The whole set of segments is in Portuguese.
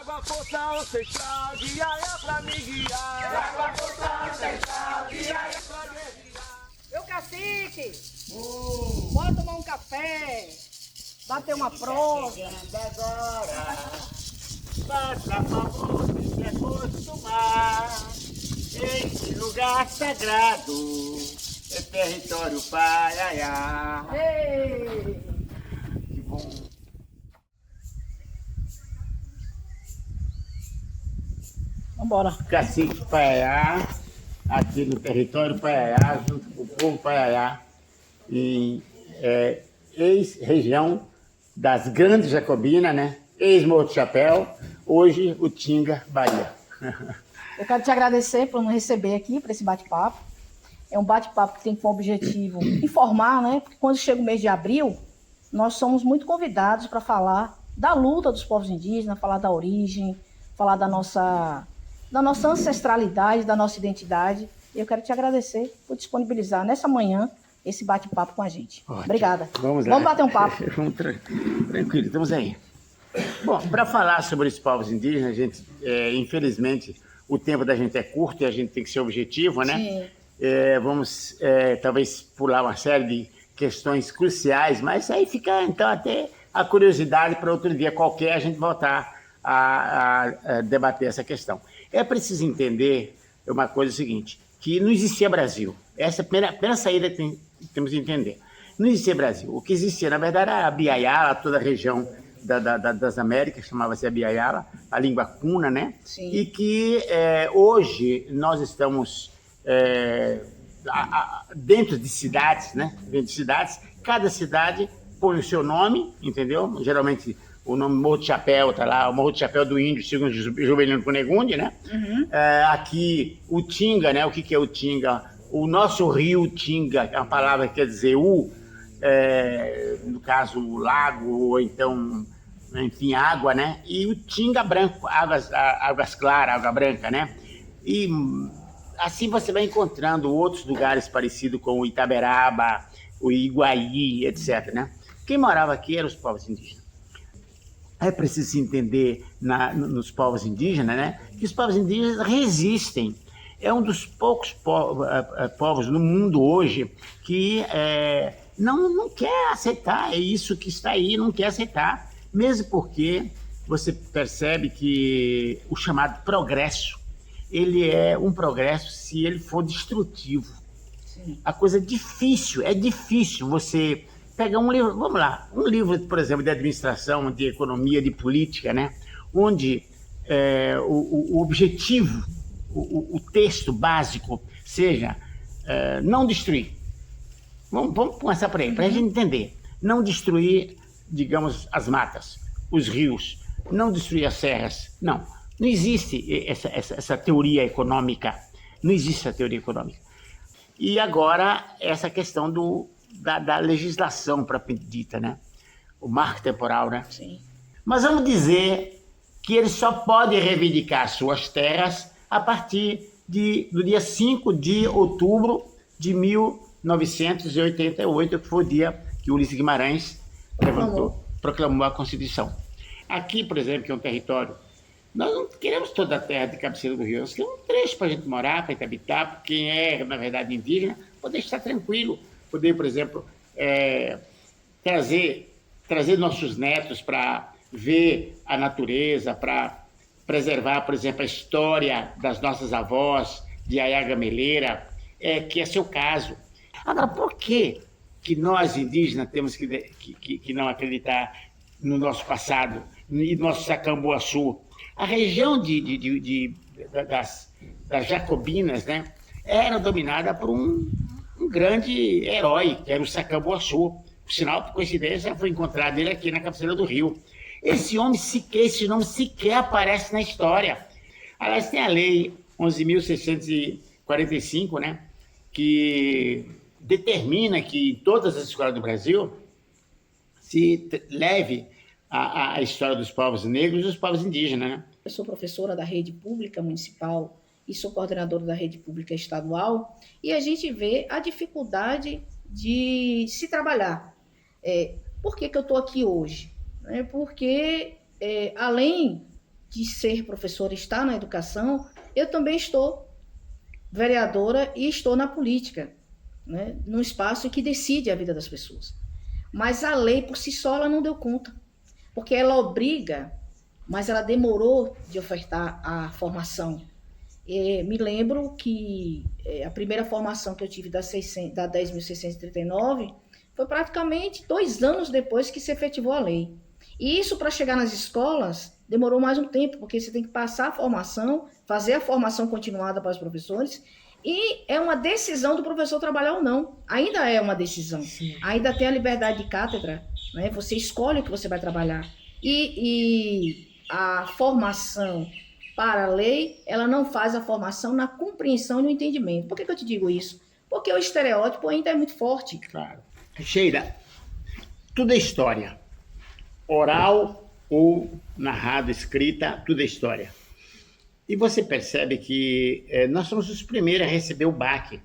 Trago a força ancestral de Iaia pra me guiar. Trago a força ancestral de Iaia pra guerrear. Meu cacique, bora tomar um café, bater uma prosa. Agora, faça favor de se acostumar. Este lugar sagrado é território Paiaiá. Ei, Que bom. vambora. Cacique Paiaiá, aqui no território Paiaiá, junto com o povo Paiaiá, em ex-região das Grandes Jacobinas, né? Ex-Morro do Chapéu, hoje o Tinga, Bahia. Eu quero te agradecer por nos receber aqui para esse bate-papo. É um bate-papo que tem como objetivo informar, né? Porque quando chega o mês de abril, nós somos muito convidados para falar da luta dos povos indígenas, falar da origem, falar da nossa ancestralidade, da nossa identidade. E eu quero te agradecer por disponibilizar nessa manhã esse bate-papo com a gente. Ótimo. Obrigada. Vamos lá. Vamos bater um papo. Vamos tranquilo, estamos aí. Bom, para falar sobre os povos indígenas, gente, infelizmente o tempo da gente é curto e a gente tem que ser objetivo, né? Sim. Vamos talvez pular uma série de questões cruciais, mas aí fica então até a curiosidade para outro dia qualquer a gente voltar a debater essa questão. É preciso entender uma coisa seguinte, que não existia Brasil. Essa é a primeira saída que temos que entender. Não existia Brasil. O que existia, na verdade, era a Biayala, toda a região das Américas, chamava-se a Biayala, a língua cuna, né? Sim. E que hoje nós estamos dentro de cidades, né? Dentro de cidades, cada cidade põe o seu nome, entendeu? Geralmente o nome Morro de Chapéu está lá, o Morro de Chapéu do Índio, segundo Juvelino Cunegunde, né? Uhum. Aqui o Tinga, né? O que é o Tinga? O nosso rio Tinga, é uma palavra que quer dizer no caso o lago, ou então, enfim, água, né? E o Tinga branco, águas claras, água branca, né? E assim você vai encontrando outros lugares parecidos com o Itaberaba, o Iguaí, etc, né? Quem morava aqui eram os povos indígenas. É preciso se entender nos povos indígenas, né? Que os povos indígenas resistem. É um dos poucos povos no mundo hoje que não quer aceitar isso que está aí, não quer aceitar, mesmo porque você percebe que o chamado progresso, ele é um progresso se ele for destrutivo. Sim. A coisa é difícil você pegar um livro, vamos lá, um livro, por exemplo, de administração, de economia, de política, né? Onde o objetivo, o texto básico seja não destruir. Vamos começar por aí, para a gente entender. Não destruir, digamos, as matas, os rios, não destruir as serras. Não existe essa teoria econômica, não existe essa teoria econômica. E agora, essa questão da legislação propriamente dita, né? O marco temporal, né? Sim. Mas vamos dizer que ele só pode reivindicar suas terras a partir do dia 5 de outubro de 1988, que foi o dia que Ulisses Guimarães proclamou a Constituição. Aqui, por exemplo, que é um território, nós não queremos toda a terra de cabeceira do rio, nós queremos um trecho para a gente morar, para a gente habitar, para quem na verdade, indígena, poder estar tranquilo, poder, por exemplo, trazer nossos netos para ver a natureza, para preservar, por exemplo, a história das nossas avós, de Yaya Gameleira, que é seu caso. Agora, por que nós, indígenas, temos que não acreditar no nosso passado e no nosso Sacambuaçu? A região das Jacobinas, né, era dominada por um grande herói, que era o Sacambuaçu. Por sinal, por coincidência, foi encontrado ele aqui na cabeceira do rio. Esse nome sequer aparece na história. Aliás, tem a lei 11.645, né, que determina que em todas as escolas do Brasil se leve a história dos povos negros e dos povos indígenas, né? Eu sou professora da rede pública municipal e sou coordenadora da rede pública estadual, e a gente vê a dificuldade de se trabalhar. Por que eu estou aqui hoje? Porque, além de ser professora, estar na educação, eu também estou vereadora e estou na política, né? Num espaço que decide a vida das pessoas. Mas a lei, por si só, ela não deu conta. Porque ela obriga, mas ela demorou de ofertar a formação. Me lembro que a primeira formação que eu tive da 10.639 foi praticamente 2 anos depois que se efetivou a lei. E isso, para chegar nas escolas, demorou mais um tempo, porque você tem que passar a formação, fazer a formação continuada para os professores, e é uma decisão do professor trabalhar ou não. Ainda é uma decisão. Sim. Ainda tem a liberdade de cátedra, né? Você escolhe o que você vai trabalhar. E a formação para a lei, ela não faz a formação na compreensão e no entendimento. Por que eu te digo isso? Porque o estereótipo ainda é muito forte. Claro. Sheila, tudo é história. Oral ou narrado, escrita, tudo é história. E você percebe que nós somos os primeiros a receber o baque.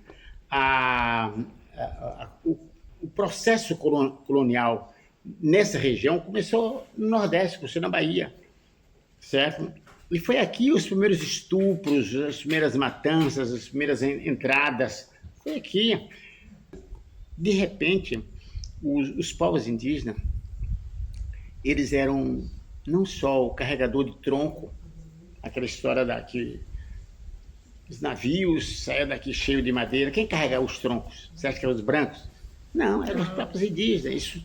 O processo colonial nessa região começou no Nordeste, começou na Bahia, certo? E foi aqui os primeiros estupros, as primeiras matanças, as primeiras entradas. Foi aqui. De repente, os povos indígenas, eles eram não só o carregador de tronco, aquela história daqui, os navios saíam daqui cheios de madeira. Quem carregava os troncos? Você acha que eram os brancos? Não, eram os próprios indígenas.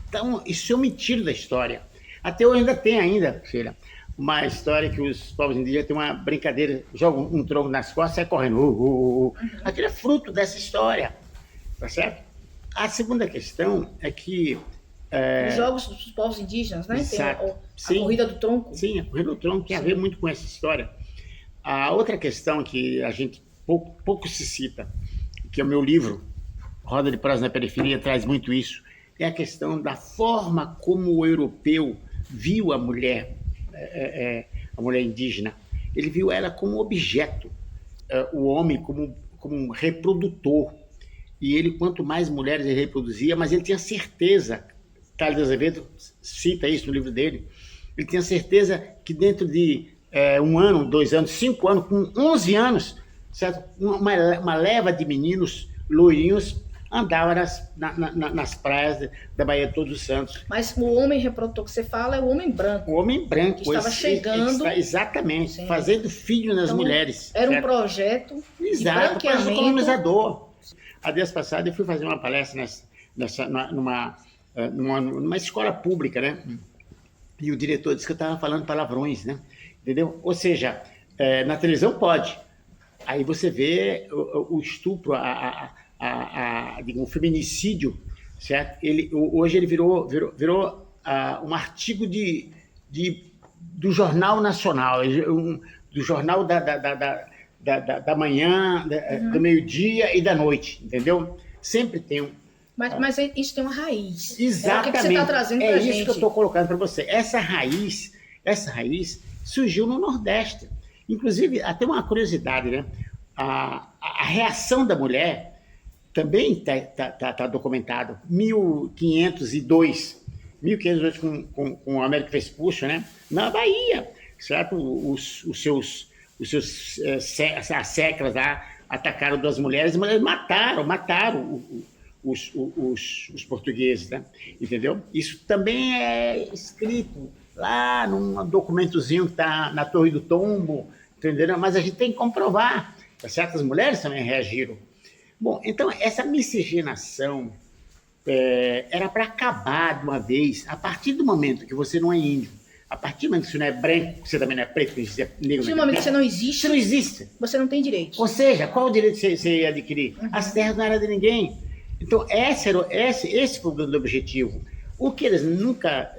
Isso é um mentira da história. Até hoje ainda tem, Sheila, uma história que os povos indígenas têm uma brincadeira, jogam um tronco nas costas e saem correndo. Aquilo é fruto dessa história, tá certo? A segunda questão é que... Os jogos dos povos indígenas, né? Exato. Tem a corrida do tronco. Sim, a corrida do tronco tem a ver muito com essa história. A outra questão que a gente pouco se cita, que é o meu livro, Roda de Prosa na Periferia, traz muito isso, é a questão da forma como o europeu viu a mulher indígena. Ele viu ela como objeto, o homem como um reprodutor. E ele, quanto mais mulheres ele reproduzia, mas ele tinha certeza, Thales de Azevedo cita isso no livro dele, ele tinha certeza que dentro de 1 ano, 2 anos, 5 anos, com 11 anos, certo? Uma leva de meninos loirinhos andava nas praias da Baía de Todos os Santos. Mas o homem reprodutor que você fala é o homem branco. O homem branco. Que estava chegando. Exatamente, Sim. Fazendo filho nas mulheres. Era certo? Um projeto de branqueamento. Colonizador. A vez passada eu fui fazer uma palestra numa escola pública, né? E o diretor disse que eu estava falando palavrões, né? Entendeu? Ou seja, na televisão pode. Aí você vê o estupro, o feminicídio, certo? Hoje ele virou um artigo do Jornal Nacional, do Jornal da manhã, do meio-dia e da noite, entendeu? Sempre tem Mas isso tem uma raiz. Exatamente. É o que você está trazendo para a gente. É isso que eu estou colocando para você. Essa raiz surgiu no Nordeste. Inclusive, até uma curiosidade, né? A reação da mulher também está documentado. 1502 com o Américo Vespuccio, né? Na Bahia, certo? As seclas lá atacaram 2 mulheres, as mulheres mataram os portugueses, né? Entendeu? Isso também é escrito lá num documentozinho que está na Torre do Tombo, entendeu? Mas a gente tem que comprovar, tá certo? As mulheres também reagiram. Bom, então essa miscigenação era para acabar de uma vez, a partir do momento que você não é índio, a partir do momento que você não é branco, você também não é preto, você é negro. A partir do momento que você não existe, você não tem direito. Ou seja, qual o direito que você ia adquirir? Uhum. As terras não eram de ninguém. Então, esse foi o grande objetivo. O que eles nunca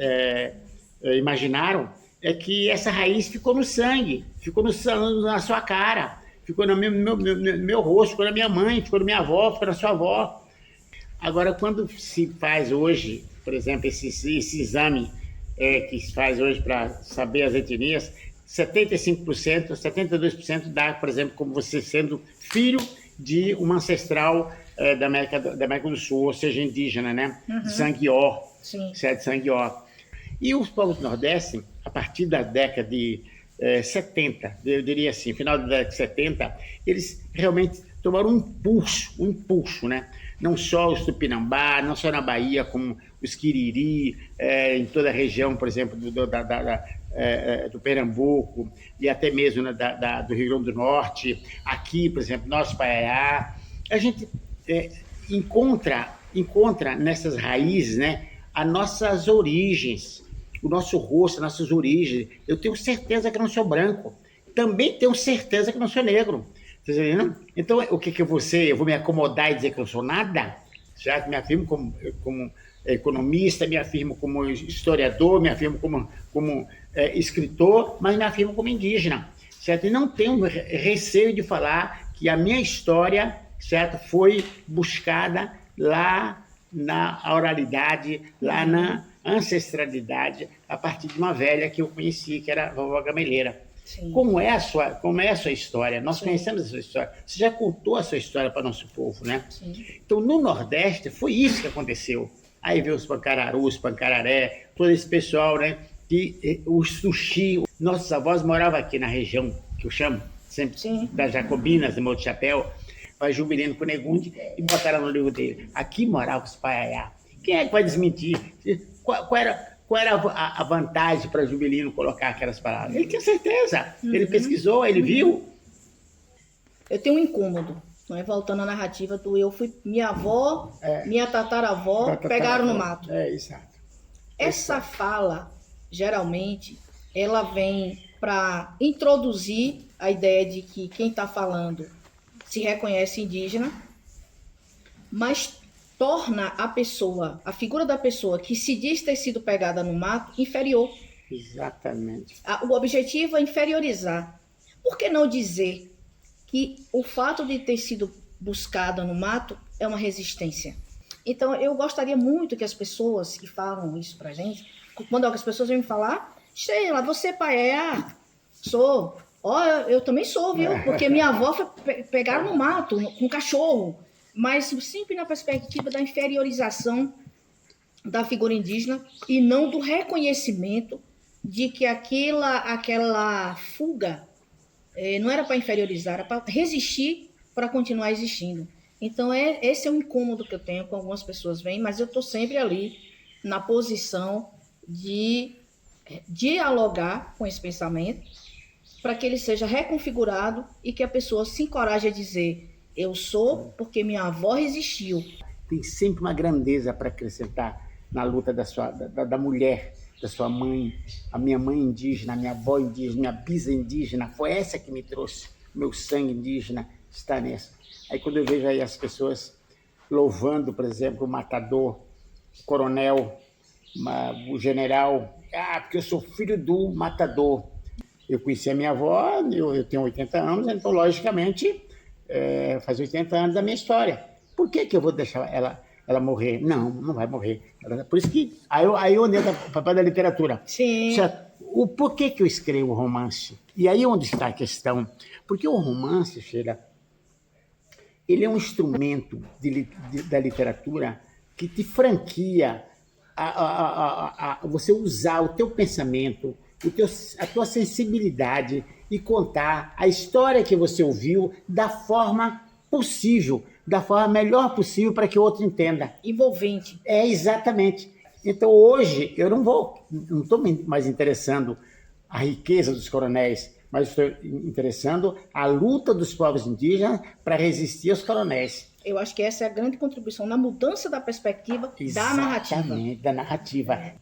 imaginaram é que essa raiz ficou no sangue, ficou na sua cara, ficou no meu rosto, ficou na minha mãe, ficou na minha avó, ficou na sua avó. Agora, quando se faz hoje, por exemplo, esse exame que se faz hoje para saber as etnias, 75%, 72% dá, por exemplo, como você sendo filho de uma ancestral da América do Sul, ou seja, indígena, né? Uhum. De sangue ó, Sim. certo? Sangue ó. E os povos do Nordeste, a partir da década de 70, eu diria assim, final da década de 70, eles realmente tomaram um impulso, né? Não só os Tupinambá, não só na Bahia, como os Quiriri, em toda a região, por exemplo, do Pernambuco e até mesmo, né, do Rio Grande do Norte, aqui, por exemplo, nosso Paiaiá. A gente encontra nessas raízes, né, as nossas origens, o nosso rosto, as nossas origens. Eu tenho certeza que não sou branco, também tenho certeza que não sou negro. Então, o que eu vou ser? Eu vou me acomodar e dizer que eu sou nada? Certo? Me afirmo como economista, me afirmo como historiador, me afirmo como escritor, mas me afirmo como indígena. Certo? E não tenho receio de falar que a minha história, certo, foi buscada lá na oralidade, lá na ancestralidade, a partir de uma velha que eu conheci, que era a vovó Gameleira. Sim. Como é a sua história? Nós conhecemos a sua história. Você já contou a sua história para o nosso povo, né? Sim. Então, no Nordeste, foi isso que aconteceu. Aí veio os Pancararus, Pancararé, todo esse pessoal, né? O sushi. Nossos avós moravam aqui na região, que eu chamo sempre das Jacobinas, do Morro do Chapéu, vai Jubilino Cunegunde, e botaram no livro dele. Aqui moravam os Paiaiá. Quem é que vai desmentir? Qual era a vantagem para Jubilino colocar aquelas palavras? Ele tinha certeza, ele pesquisou, ele viu. Eu tenho um incômodo, não é? Voltando à narrativa do eu fui, minha avó, minha tataravó pegaram no mato. Exato. Essa fala, geralmente, ela vem para introduzir a ideia de que quem está falando se reconhece indígena, mas torna a pessoa, a figura da pessoa que se diz ter sido pegada no mato, inferior. Exatamente. O objetivo é inferiorizar. Por que não dizer que o fato de ter sido buscada no mato é uma resistência? Então, eu gostaria muito que as pessoas que falam isso pra gente, quando as pessoas vêm me falar, Sheila, você é Paiaiá? Sou. Eu também sou, viu? Porque minha avó foi pegaram no mato, com cachorro. Mas sempre na perspectiva da inferiorização da figura indígena e não do reconhecimento de que aquela fuga não era para inferiorizar, era para resistir para continuar existindo. Então, esse é um incômodo que eu tenho com algumas pessoas vêm, mas eu estou sempre ali na posição de dialogar com esse pensamento para que ele seja reconfigurado e que a pessoa se encoraje a dizer: eu sou porque minha avó resistiu. Tem sempre uma grandeza para acrescentar na luta da mulher, da sua mãe. A minha mãe indígena, a minha avó indígena, minha bisa indígena, foi essa que me trouxe. Meu sangue indígena está nessa. Aí quando eu vejo aí as pessoas louvando, por exemplo, o matador, o coronel, o general, porque eu sou filho do matador. Eu conheci a minha avó, eu tenho 80 anos, então logicamente faz 80 anos da minha história. Por que eu vou deixar ela morrer? Não vai morrer. Por isso que aí eu andei o papel da literatura. Sim. O porquê que eu escrevo romance? E aí onde está a questão? Porque o romance, Sheila, ele é um instrumento da literatura que te franquia a você usar o teu pensamento, a tua sensibilidade e contar a história que você ouviu da forma possível, da forma melhor possível para que o outro entenda. Envolvente. Exatamente. Então hoje eu não estou mais interessando a riqueza dos coronéis, mas estou interessando a luta dos povos indígenas para resistir aos coronéis. Eu acho que essa é a grande contribuição na mudança da perspectiva da narrativa. Exatamente, da narrativa.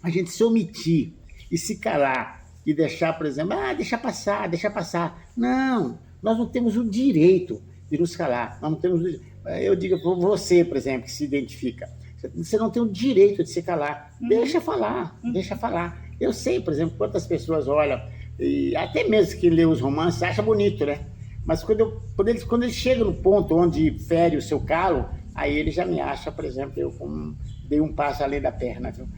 A gente se omitir e se calar e deixar, por exemplo, deixa passar. Não, nós não temos o direito de nos calar. Nós não temos. Eu digo para você, por exemplo, que se identifica, você não tem o direito de se calar. Deixa falar. Eu sei, por exemplo, quantas pessoas olham, e até mesmo que lê os romances, acha bonito, né? Mas quando ele chega no ponto onde fere o seu calo, aí ele já me acha, por exemplo, eu dei um passo além da perna. Viu?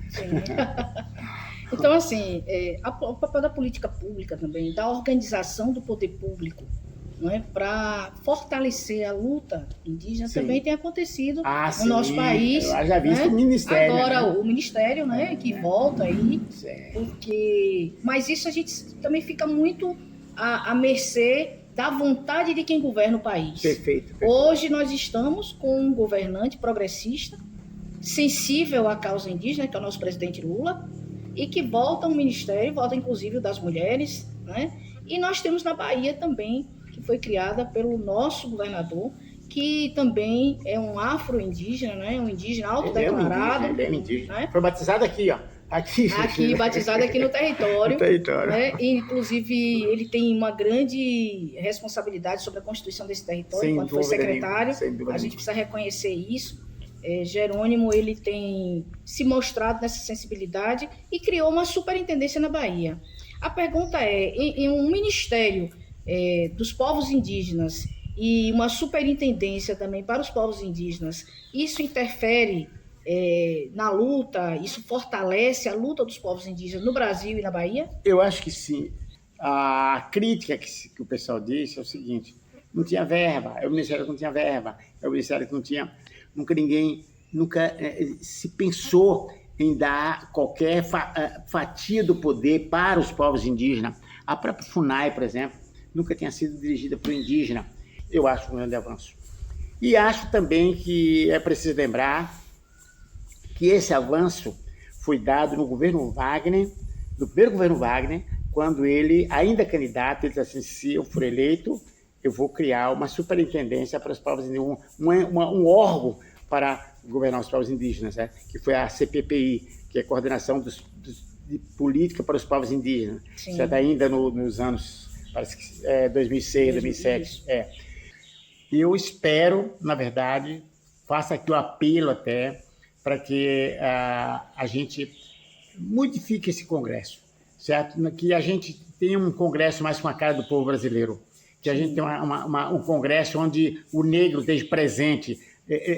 Então, assim, o papel da política pública também, da organização do poder público, né, para fortalecer a luta indígena, Sim. também tem acontecido sim. no nosso país. Eu já vi né? o Ministério. Agora, né? o Ministério, né, que volta aí, Certo. mas isso a gente também fica muito à mercê da vontade de quem governa o país. Perfeito. Hoje nós estamos com um governante progressista, sensível à causa indígena, que é o nosso presidente Lula, e que volta ao Ministério, volta inclusive o das mulheres, né? E nós temos na Bahia também, que foi criada pelo nosso governador, que também é um afro-indígena, né? Um indígena autodeclarado. Ele é um indígena. Né? Foi batizado aqui, ó. Aqui, batizado aqui no território. Né? E, inclusive, ele tem uma grande responsabilidade sobre a constituição desse território, sem quando foi secretário. A gente precisa reconhecer isso. Jerônimo, ele tem se mostrado nessa sensibilidade e criou uma superintendência na Bahia. A pergunta é, em um ministério dos povos indígenas e uma superintendência também para os povos indígenas, isso interfere na luta, isso fortalece a luta dos povos indígenas no Brasil e na Bahia? Eu acho que sim. A crítica que o pessoal disse é o seguinte, não tinha verba, é o Ministério que não tinha verba, é o Ministério que não tinha... Nunca se pensou em dar qualquer fatia do poder para os povos indígenas. A própria FUNAI, por exemplo, nunca tinha sido dirigida por indígena. Eu acho um grande avanço. E acho também que é preciso lembrar que esse avanço foi dado no governo Wagner, no primeiro governo Wagner, quando ele, ainda candidato, ele disse assim, se eu for eleito, eu vou criar uma superintendência para os povos indígenas, um órgão para governar os povos indígenas, né? Que foi a CPPI, que é a Coordenação de Política para os Povos Indígenas. Certo? Ainda nos anos, parece que 2006, 2007. E eu espero, na verdade, faço aqui o apelo até, para que a gente modifique esse Congresso, certo? Que a gente tenha um Congresso mais com a cara do povo brasileiro. Que a gente tenha um congresso onde o negro esteja presente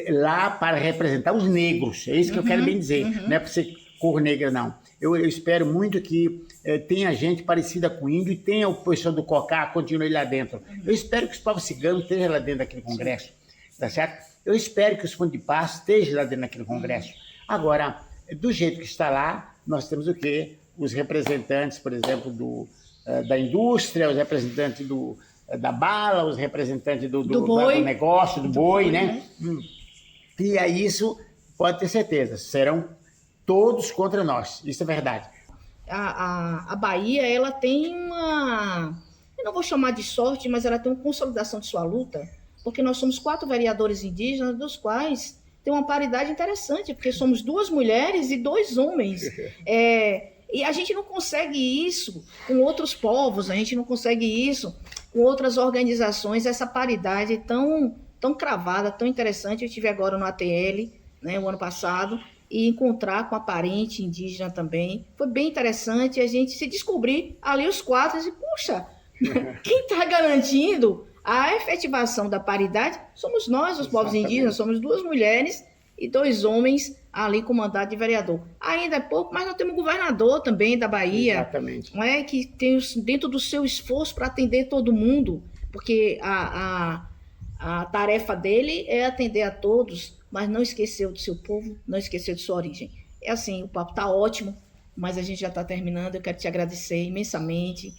lá para representar os negros. É isso que eu quero bem dizer. Não é para ser cor negra, não. Eu espero muito que tenha gente parecida com o índio e tenha o pessoal do Cocá, continue lá dentro. Eu espero que os povos ciganos estejam lá dentro daquele congresso. Tá certo? Eu espero que os fundos de paz estejam lá dentro daquele congresso. Agora, do jeito que está lá, nós temos o quê? Os representantes, por exemplo, da indústria, os representantes da bala, os representantes do negócio, do boi, né? E aí isso, pode ter certeza, serão todos contra nós, isso é verdade. A Bahia, ela tem eu não vou chamar de sorte, mas ela tem uma consolidação de sua luta, porque nós somos 4 vereadores indígenas, dos quais tem uma paridade interessante, porque somos 2 mulheres e 2 homens. E a gente não consegue isso com outros povos, a gente não consegue isso com outras organizações, essa paridade tão cravada, tão interessante. Eu estive agora no ATL, né, o ano passado, e encontrar com a parente indígena também. Foi bem interessante a gente se descobrir ali os 4 e puxa, quem está garantindo a efetivação da paridade somos nós, os povos indígenas, somos 2 mulheres e 2 homens ali com mandato de vereador. Ainda é pouco, mas nós temos um governador também da Bahia. Exatamente. Não é, que tem dentro do seu esforço para atender todo mundo, porque a tarefa dele é atender a todos, mas não esqueceu do seu povo, não esqueceu de sua origem. É assim, o papo está ótimo, mas a gente já está terminando. Eu quero te agradecer imensamente,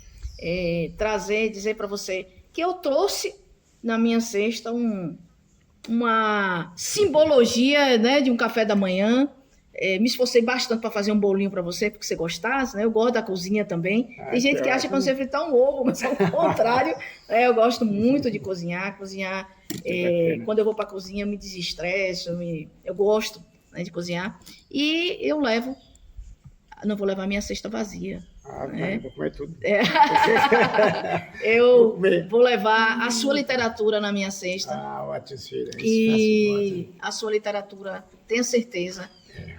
dizer para você que eu trouxe na minha cesta uma simbologia, né, de um café da manhã. Me esforcei bastante para fazer um bolinho para você, porque você gostasse, né? Eu gosto da cozinha também. Tem gente que acha que você fritar um ovo, mas ao contrário, eu gosto muito de cozinhar. Quando eu vou para a cozinha, eu me desestresso, eu gosto, né, de cozinhar. E eu não vou levar minha cesta vazia. Vou comer tudo. Eu vou levar a sua literatura na minha cesta. Ótimo, filha. E a sua literatura, tenho certeza,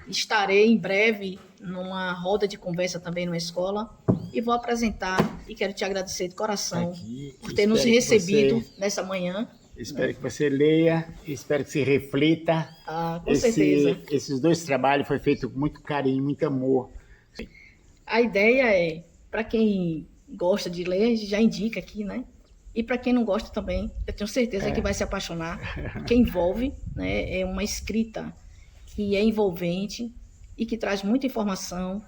estarei em breve numa roda de conversa também numa escola e vou apresentar e quero te agradecer de coração por ter nos recebido nessa manhã. Espero que você leia, espero que você reflita. Com certeza. Esses 2 trabalhos foram feitos com muito carinho, muito amor. A ideia para quem gosta de ler, a gente já indica aqui, né? E para quem não gosta também, eu tenho certeza que vai se apaixonar, porque envolve, né? É uma escrita que é envolvente e que traz muita informação.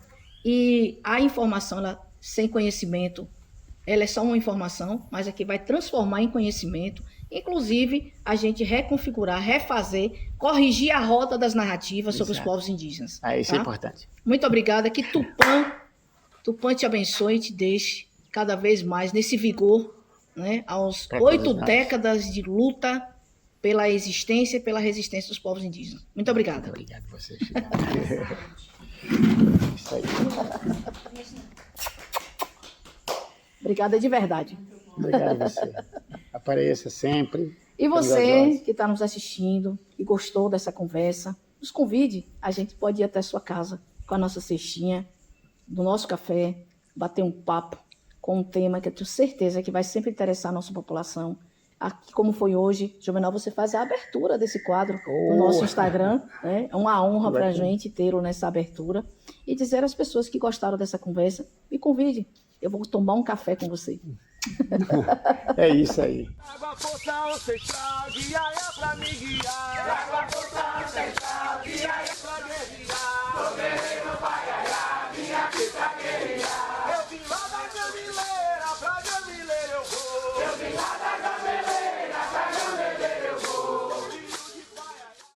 E a informação, ela, sem conhecimento, ela é só uma informação, mas aqui vai transformar em conhecimento. Inclusive, a gente reconfigurar, refazer, corrigir a rota das narrativas sobre os povos indígenas. Isso é importante. Muito obrigada. Que Tupã te abençoe e te deixe cada vez mais nesse vigor, né, aos 8 décadas de luta pela existência e pela resistência dos povos indígenas. Muito obrigada. Muito obrigado a você, Chico. Isso aí. Obrigada de verdade. Obrigado a você. Apareça sempre. E você que está nos assistindo e gostou dessa conversa, nos convide. A gente pode ir até a sua casa com a nossa cestinha, do nosso café, bater um papo com um tema que eu tenho certeza que vai sempre interessar a nossa população. Aqui, como foi hoje, Juvenal, você faz a abertura desse quadro no nosso Instagram. Né? É uma honra para a gente tê-lo nessa abertura. E dizer às pessoas que gostaram dessa conversa, me convide. Eu vou tomar um café com você. É isso aí. Água, força, ancestral, guia pra me guiar.